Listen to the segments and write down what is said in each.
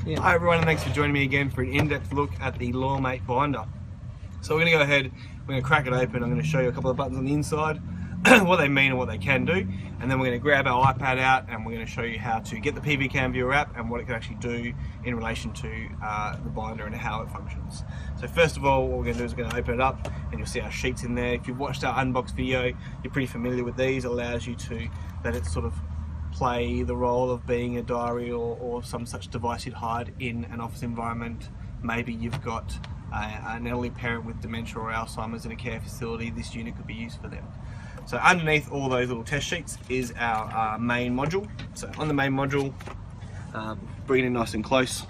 Yeah. Hi everyone, and thanks for joining me again for an in-depth look at the LawMate binder. So we're going to go ahead, we're going to crack it open. I'm going to show you a couple of buttons on the inside, what they mean and what they can do, and then we're going to grab our iPad out and we're going to show you how to get the PV-Cam Viewer app and what it can actually do in relation to the binder and how it functions. So first of all, what we're going to do is we're going to open it up and you'll see our sheets in there. If you've watched our unbox video, you're pretty familiar with these. It allows you to let it sort of play the role of being a diary or some such device you'd hide in an office environment. Maybe you've got an elderly parent with dementia or Alzheimer's in a care facility. This unit could be used for them. So underneath all those little test sheets is our main module. So on the main module, bring it in nice and close.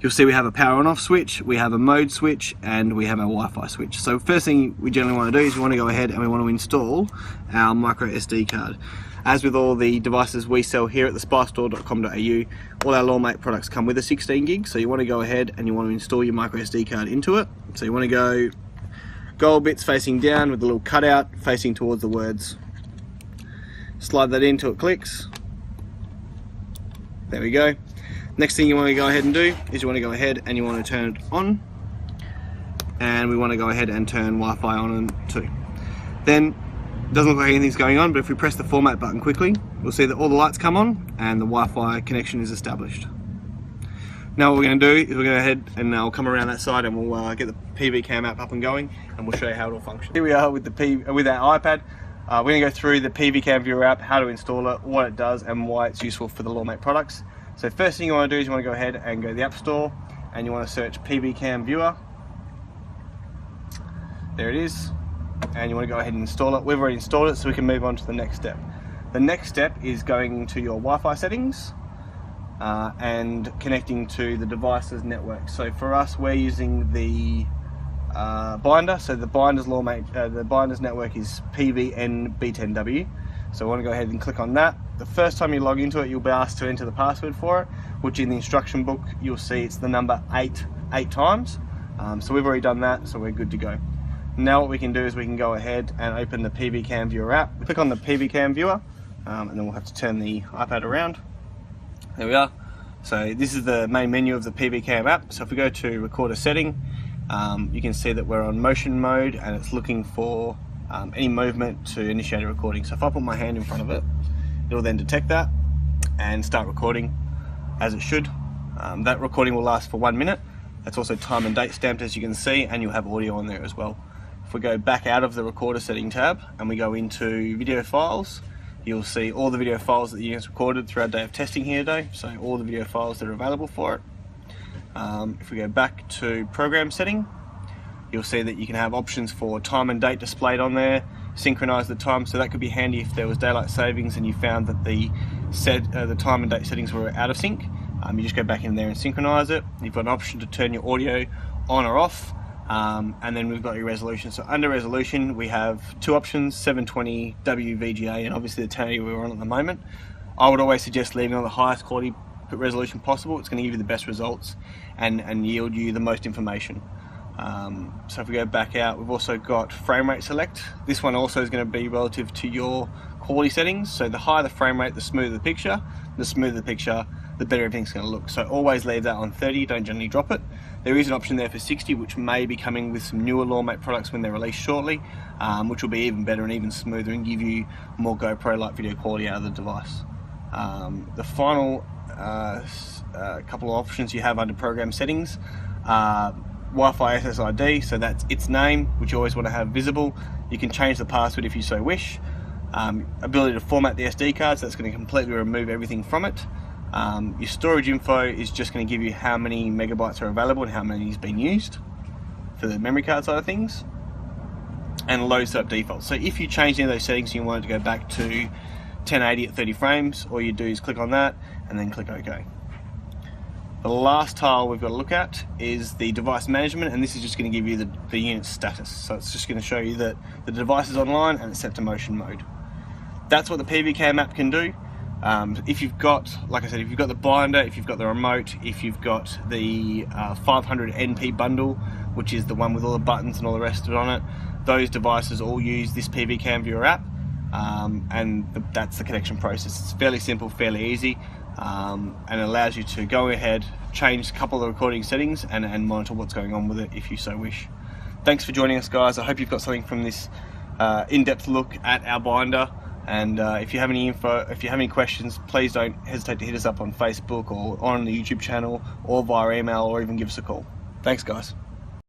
You'll see we have a power on off switch, we have a mode switch, and we have our Wi-Fi switch. So first thing we generally want to do is we want to go ahead and we want to install our micro SD card. As with all the devices we sell here at thespystore.com.au, all our LawMate products come with a 16 gig, so you want to go ahead and you want to install your micro SD card into it. So you want to go gold bits facing down with the little cutout facing towards the words. Slide that in till it clicks. There we go. Next thing you want to go ahead and do is you want to go ahead and you want to turn it on, and we want to go ahead and turn Wi-Fi on too. Then it doesn't look like anything's going on, but if we press the format button quickly, we'll see that all the lights come on and the Wi-Fi connection is established. Now what we're going to do is we're going to go ahead and I'll come around that side and we'll get the PV-Cam app up and going, and we'll show you how it all functions. Here we are with with our iPad. We're going to go through the PV-Cam Viewer app, how to install it, what it does, and why it's useful for the LawMate products. So first thing you want to do is you want to go ahead and go to the App Store and you want to search PV-Cam Viewer. There it is. And you want to go ahead and install it. We've already installed it, so we can move on to the next step. The next step is going to your Wi-Fi settings and connecting to the device's network. So for us, we're using the binder. So the binder's LawMate, the binder's network is PV-NB10W. So I want to go ahead and click on that. The first time you log into it, you'll be asked to enter the password for it, which in the instruction book you'll see it's the number 8 times. So we've already done that, so we're good to go. Now what we can do is we can go ahead and open the PV-Cam Viewer app. We click on the PV-Cam Viewer, and then we'll have to turn the iPad around. There we are. So this is the main menu of the PV-Cam app. So if we go to record a setting, you can see that we're on motion mode and it's looking for any movement to initiate a recording. So if I put my hand in front of it, it'll then detect that and start recording as it should. That recording will last for 1 minute. That's also time and date stamped, as you can see, and you'll have audio on there as well. If we go back out of the recorder setting tab and we go into video files, you'll see all the video files that the unit's recorded through our day of testing here today. So all the video files that are available for it. If we go back to program setting, you'll see that you can have options for time and date displayed on there, synchronize the time, so that could be handy if there was daylight savings and you found that the time and date settings were out of sync. You just go back in there and synchronize it. You've got an option to turn your audio on or off, and then we've got your resolution. So under resolution we have two options, 720 WVGA and obviously the 1080 we're on at the moment. I would always suggest leaving on the highest quality resolution possible. It's going to give you the best results and yield you the most information. So if we go back out, we've also got frame rate select. This one also is going to be relative to your quality settings. So the higher the frame rate, the smoother the picture. The smoother the picture, the better everything's going to look. So always leave that on 30, don't generally drop it. There is an option there for 60, which may be coming with some newer LawMate products when they're released shortly, which will be even better and even smoother and give you more GoPro-like video quality out of the device. The final couple of options you have under program settings are Wi-Fi SSID, so that's its name, which you always want to have visible. You can change the password if you so wish. Ability to format the SD cards, that's going to completely remove everything from it. Your storage info is just going to give you how many megabytes are available and how many is being used for the memory card side of things. And load setup default. So if you change any of those settings and you want it to go back to 1080 at 30 frames, all you do is click on that and then click OK. The last tile we've got to look at is the device management, and this is just going to give you the unit status. So it's just going to show you that the device is online and it's set to motion mode. That's what the PV-Cam app can do. If you've got, like I said, if you've got the binder, if you've got the remote, if you've got the 500 NP bundle, which is the one with all the buttons and all the rest of it on it, those devices all use this PV-Cam Viewer app, and that's the connection process. It's fairly simple, fairly easy. and it allows you to go ahead, change a couple of the recording settings and monitor what's going on with it if you so wish. Thanks for joining us, guys. I hope you've got something from this in-depth look at our binder, and if you have any info, if you have any questions, please don't hesitate to hit us up on Facebook or on the YouTube channel or via email, or even give us a call. Thanks, guys.